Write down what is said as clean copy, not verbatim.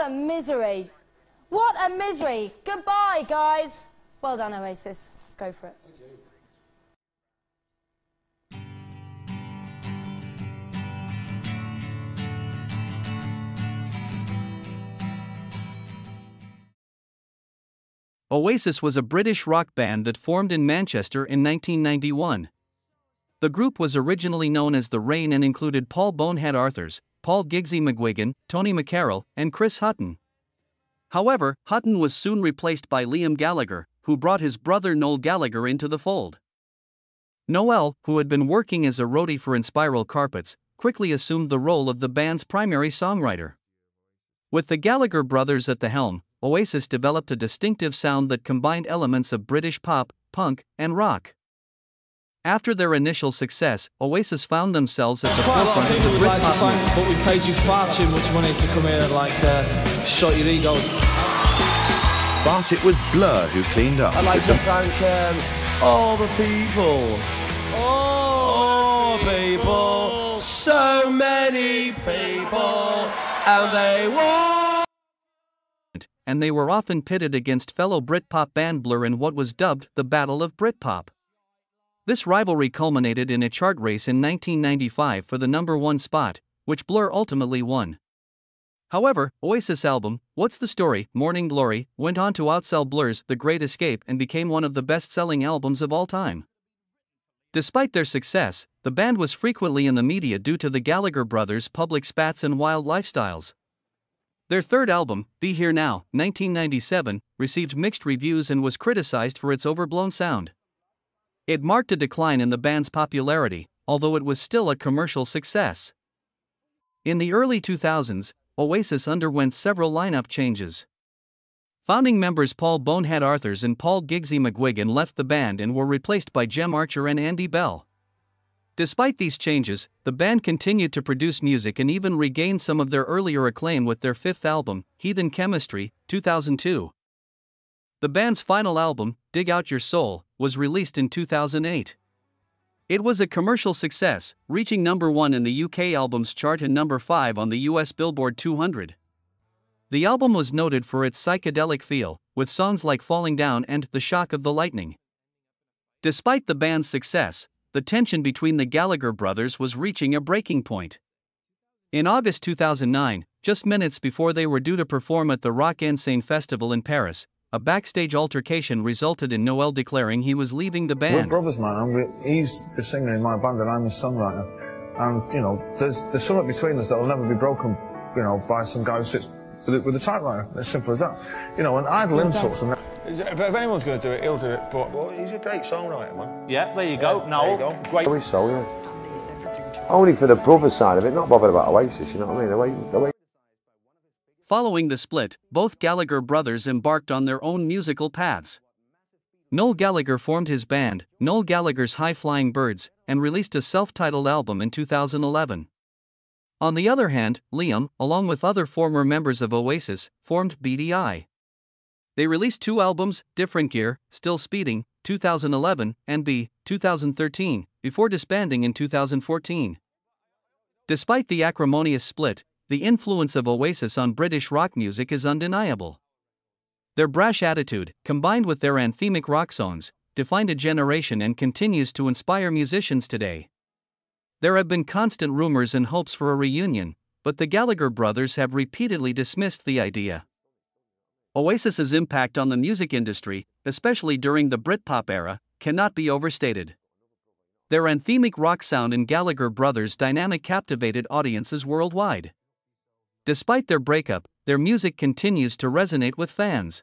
What a misery. What a misery. Goodbye, guys. Well done, Oasis. Go for it. Oasis was a British rock band that formed in Manchester in 1991. The group was originally known as The Rain and included Paul "Bonehead" Arthurs, Paul "Guigsy" McGuigan, Tony McCarroll, and Chris Hutton. However, Hutton was soon replaced by Liam Gallagher, who brought his brother Noel Gallagher into the fold. Noel, who had been working as a roadie for Inspiral Carpets, quickly assumed the role of the band's primary songwriter. With the Gallagher brothers at the helm, Oasis developed a distinctive sound that combined elements of British pop, punk, and rock. After their initial success, Oasis found themselves at the forefront of the Britpop movement. But we paid you far too much money to come here and shot your egos. But it was Blur who cleaned up. I'd like to thank all the people. Oh, People, so many people, and they won. And they were often pitted against fellow Britpop band Blur in what was dubbed the Battle of Britpop. This rivalry culminated in a chart race in 1995 for the #1 spot, which Blur ultimately won. However, Oasis' album, What's the Story, Morning Glory, went on to outsell Blur's The Great Escape and became one of the best-selling albums of all time. Despite their success, the band was frequently in the media due to the Gallagher brothers' public spats and wild lifestyles. Their third album, Be Here Now, 1997, received mixed reviews and was criticized for its overblown sound. It marked a decline in the band's popularity, although it was still a commercial success. In the early 2000s, Oasis underwent several lineup changes. Founding members Paul "Bonehead" Arthurs and Paul "Guigsy" McGuigan left the band and were replaced by Jem Archer and Andy Bell. Despite these changes, the band continued to produce music and even regained some of their earlier acclaim with their fifth album, Heathen Chemistry, 2002. The band's final album, Dig Out Your Soul, was released in 2008. It was a commercial success, reaching #1 in the UK albums chart and #5 on the US Billboard 200. The album was noted for its psychedelic feel, with songs like Falling Down and The Shock of the Lightning. Despite the band's success, the tension between the Gallagher brothers was reaching a breaking point. In August 2009, just minutes before they were due to perform at the Rock en Seine Festival in Paris, a backstage altercation resulted in Noel declaring he was leaving the band. We're brothers, man. He's the singer in my band and I'm the songwriter. And, you know, there's something between us that will never be broken, you know, by some guy who sits with a typewriter. As simple as that. You know, and idle insults and that. If anyone's going to do it, he'll do it, but... Well, he's a great songwriter, man. Yeah, there you go. Noel, there you go. Great. So, yeah. Only for the brother side of it, not bothered about Oasis, you know what I mean? The way Following the split, both Gallagher brothers embarked on their own musical paths. Noel Gallagher formed his band, Noel Gallagher's High Flying Birds, and released a self-titled album in 2011. On the other hand, Liam, along with other former members of Oasis, formed BDI. They released 2 albums, Different Gear, Still Speeding, 2011, and B, 2013, before disbanding in 2014. Despite the acrimonious split, the influence of Oasis on British rock music is undeniable. Their brash attitude, combined with their anthemic rock songs, defined a generation and continues to inspire musicians today. There have been constant rumors and hopes for a reunion, but the Gallagher brothers have repeatedly dismissed the idea. Oasis's impact on the music industry, especially during the Britpop era, cannot be overstated. Their anthemic rock sound and Gallagher brothers' dynamic captivated audiences worldwide. Despite their breakup, their music continues to resonate with fans.